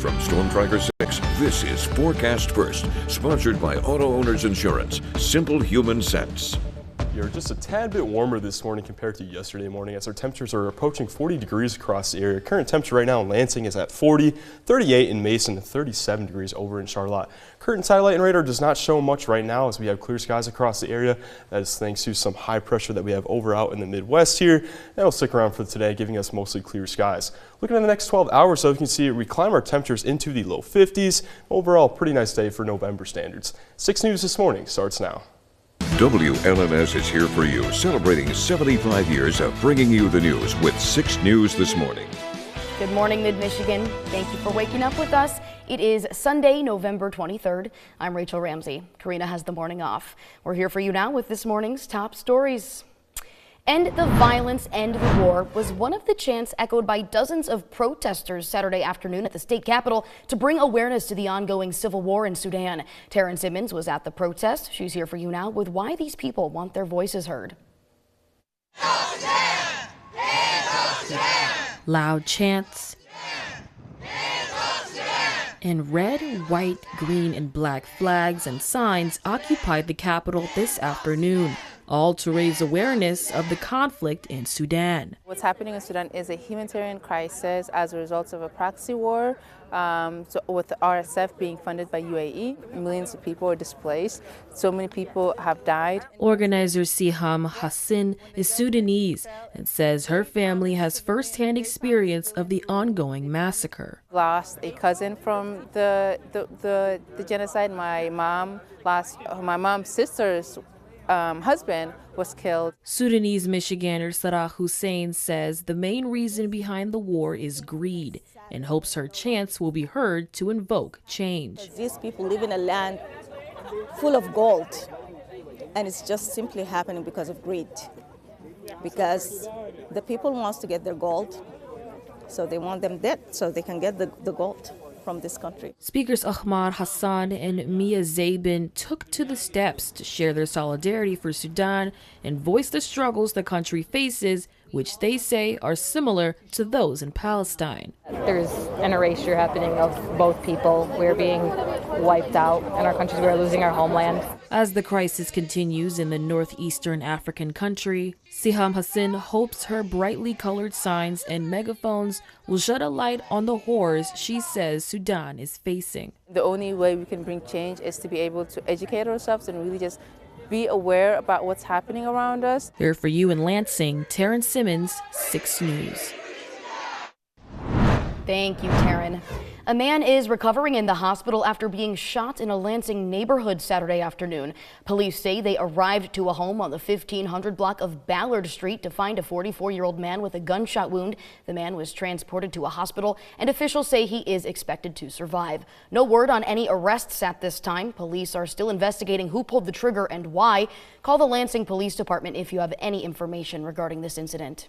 From Storm Tracker 6, this is Forecast First, sponsored by Auto Owners Insurance. Simple human sense. You're just a tad bit warmer this morning compared to yesterday morning as our temperatures are approaching 40 degrees across the area. Current temperature right now in Lansing is at 40, 38 in Mason, and 37 degrees over in Charlotte. Current satellite and radar does not show much right now as we have clear skies across the area. That is thanks to some high pressure that we have over out in the Midwest here. That'll stick around for today, giving us mostly clear skies. Looking at the next 12 hours, so you can see we climb our temperatures into the low 50s. Overall, pretty nice day for November standards. 6 News this morning starts now. WLNS is here for you, celebrating 75 years of bringing you the news with 6 News this morning. Good morning, Mid-Michigan. Thank you for waking up with us. It is Sunday, November 23rd. I'm Rachel Ramsey. Karina has the morning off. We're here for you now with this morning's top stories. End the violence, end the war was one of the chants echoed by dozens of protesters Saturday afternoon at the state capitol to bring awareness to the ongoing civil war in Sudan. Taryn Simmons was at the protest. She's here for you now with why these people want their voices heard. Loud chants and red, white, green, and black flags and signs occupied the Capitol this afternoon, all to raise awareness of the conflict in Sudan. What's happening in Sudan is a humanitarian crisis as a result of a proxy war, with the RSF being funded by UAE. Millions of people are displaced. So many people have died. Organizer Siham Hassan is Sudanese and says her family has firsthand experience of the ongoing massacre. Lost a cousin from the genocide. My mom's sister's husband was killed. Sudanese Michigander Sarah Hussein says the main reason behind the war is greed and hopes her chants will be heard to invoke change. These people live in a land full of gold, and it's just simply happening because of greed. Because the people want to get their gold, so they want them dead so they can get the gold from this country. Speakers Ahmad Hassan and Mia Zabin took to the steps to share their solidarity for Sudan and voice the struggles the country faces, which they say are similar to those in Palestine. There's an erasure happening of both people. We're being wiped out in our countries. We're losing our homeland. As the crisis continues in the northeastern African country, Siham Hassan hopes her brightly colored signs and megaphones will shed a light on the horrors she says Sudan is facing. The only way we can bring change is to be able to educate ourselves and really just be aware about what's happening around us. Here for you in Lansing, Taryn Simmons, 6 News. Thank you, Taryn. A man is recovering in the hospital after being shot in a Lansing neighborhood Saturday afternoon. Police say they arrived to a home on the 1500 block of Ballard Street to find a 44-year-old man with a gunshot wound. The man was transported to a hospital, and officials say he is expected to survive. No word on any arrests at this time. Police are still investigating who pulled the trigger and why. Call the Lansing Police Department if you have any information regarding this incident.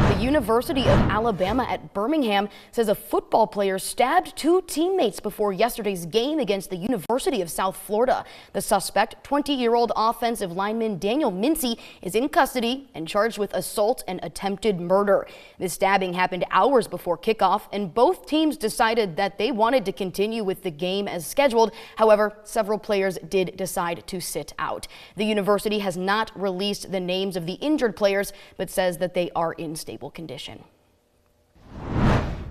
The University of Alabama at Birmingham says a football player stabbed 2 teammates before yesterday's game against the University of South Florida. The suspect, 20-year-old offensive lineman Daniel Mincy, is in custody and charged with assault and attempted murder. This stabbing happened hours before kickoff, and both teams decided that they wanted to continue with the game as scheduled. However, several players did decide to sit out. The university has not released the names of the injured players, but says that they are in stable condition.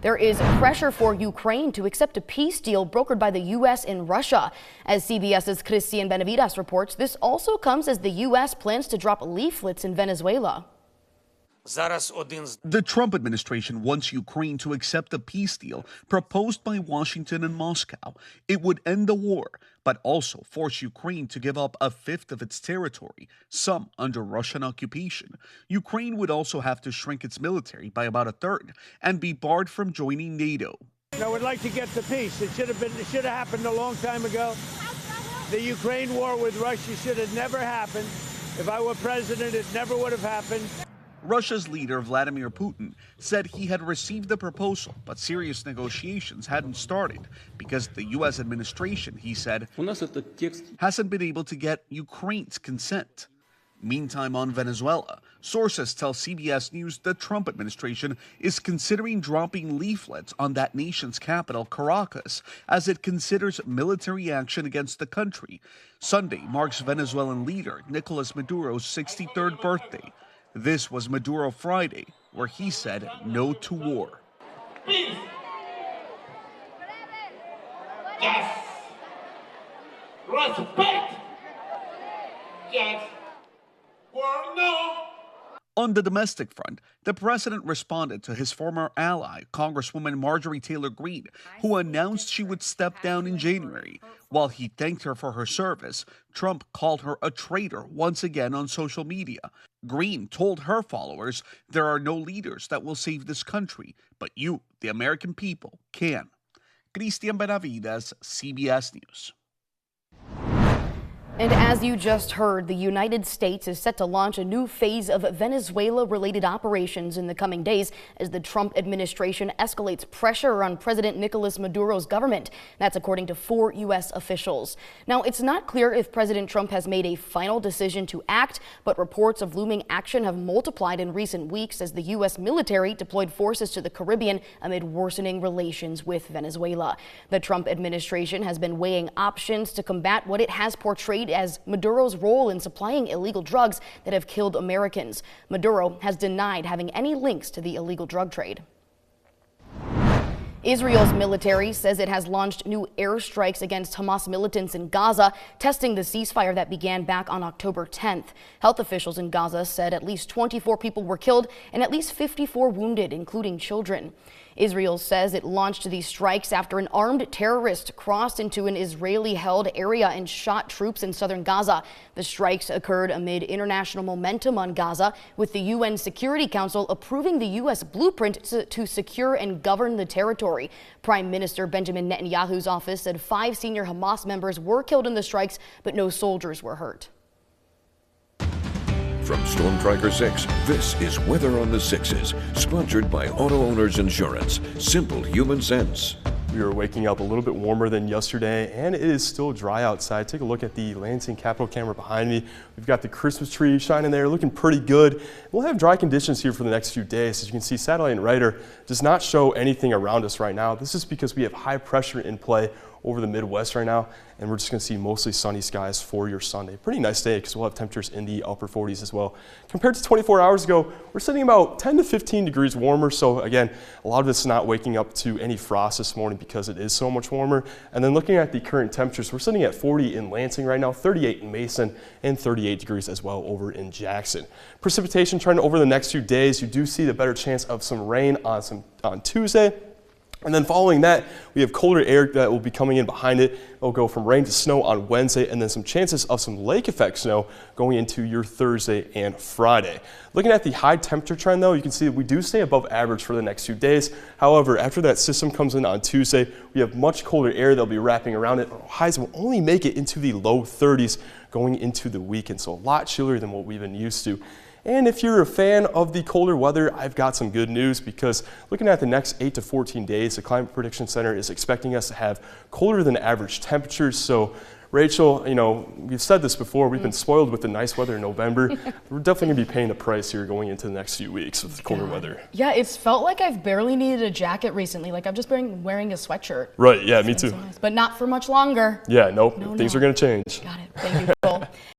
There is pressure for Ukraine to accept a peace deal brokered by the U.S. and Russia. As CBS's Christian Benavides reports, this also comes as the U.S. plans to drop leaflets in Venezuela. The Trump administration wants Ukraine to accept a peace deal proposed by Washington and Moscow. It would end the war, but also force Ukraine to give up 1/5 of its territory, some under Russian occupation. Ukraine would also have to shrink its military by about 1/3 and be barred from joining NATO. I would like to get the peace. It should have happened a long time ago. The Ukraine war with Russia should have never happened. If I were president, it never would have happened. Russia's leader, Vladimir Putin, said he had received the proposal, but serious negotiations hadn't started because the U.S. administration, he said, hasn't been able to get Ukraine's consent. Meantime, on Venezuela, sources tell CBS News the Trump administration is considering dropping leaflets on that nation's capital, Caracas, as it considers military action against the country. Sunday marks Venezuelan leader Nicolas Maduro's 63rd birthday. This was Maduro Friday, where he said no to war. Peace. Yes. Respect. Yes. War, no. On the domestic front, the president responded to his former ally, Congresswoman Marjorie Taylor Greene, who announced she would step down in January. While he thanked her for her service, Trump called her a traitor once again on social media. Greene told her followers, "There are no leaders that will save this country, but you, the American people, can." Christian Benavides, CBS News. And as you just heard, the United States is set to launch a new phase of Venezuela-related operations in the coming days as the Trump administration escalates pressure on President Nicolas Maduro's government. That's according to 4 U.S. officials. Now, it's not clear if President Trump has made a final decision to act, but reports of looming action have multiplied in recent weeks as the U.S. military deployed forces to the Caribbean amid worsening relations with Venezuela. The Trump administration has been weighing options to combat what it has portrayed as Maduro's role in supplying illegal drugs that have killed Americans. Maduro has denied having any links to the illegal drug trade. Israel's military says it has launched new airstrikes against Hamas militants in Gaza, testing the ceasefire that began back on October 10th. Health officials in Gaza said at least 24 people were killed and at least 54 wounded, including children. Israel says it launched these strikes after an armed terrorist crossed into an Israeli-held area and shot troops in southern Gaza. The strikes occurred amid international momentum on Gaza, with the UN Security Council approving the U.S. blueprint to secure and govern the territory. Prime Minister Benjamin Netanyahu's office said 5 senior Hamas members were killed in the strikes, but no soldiers were hurt. From Storm Tracker 6, this is Weather on the Sixes, sponsored by Auto Owners Insurance. Simple human sense. We are waking up a little bit warmer than yesterday, and it is still dry outside. Take a look at the Lansing Capitol camera behind me. We've got the Christmas tree shining there, looking pretty good. We'll have dry conditions here for the next few days. As you can see, satellite and radar does not show anything around us right now. This is because we have high pressure in play over the Midwest right now, and we're just going to see mostly sunny skies for your Sunday. Pretty nice day because we'll have temperatures in the upper 40s as well. Compared to 24 hours ago, we're sitting about 10 to 15 degrees warmer. So again, a lot of it's not waking up to any frost this morning because it is so much warmer. And then looking at the current temperatures, we're sitting at 40 in Lansing right now, 38 in Mason, and 38 degrees as well over in Jackson. Precipitation trend over the next few days, you do see the better chance of some rain on Tuesday. And then following that, we have colder air that will be coming in behind it. It'll go from rain to snow on Wednesday, and then some chances of some lake effect snow going into your Thursday and Friday. Looking at the high temperature trend, though, you can see that we do stay above average for the next few days. However, after that system comes in on Tuesday, we have much colder air that'll be wrapping around it. Highs will only make it into the low 30s going into the weekend, so a lot chillier than what we've been used to. And if you're a fan of the colder weather, I've got some good news because looking at the next 8 to 14 days, the Climate Prediction Center is expecting us to have colder than average temperatures. So Rachel, you know, we've said this before, we've been spoiled with the nice weather in November. We're definitely going to be paying the price here going into the next few weeks with the colder weather. Yeah, it's felt like I've barely needed a jacket recently. Like I've just been wearing a sweatshirt. Right, yeah, me too. So nice. But not for much longer. Yeah, nope, things are going to change. Got it. Thank you, Cole.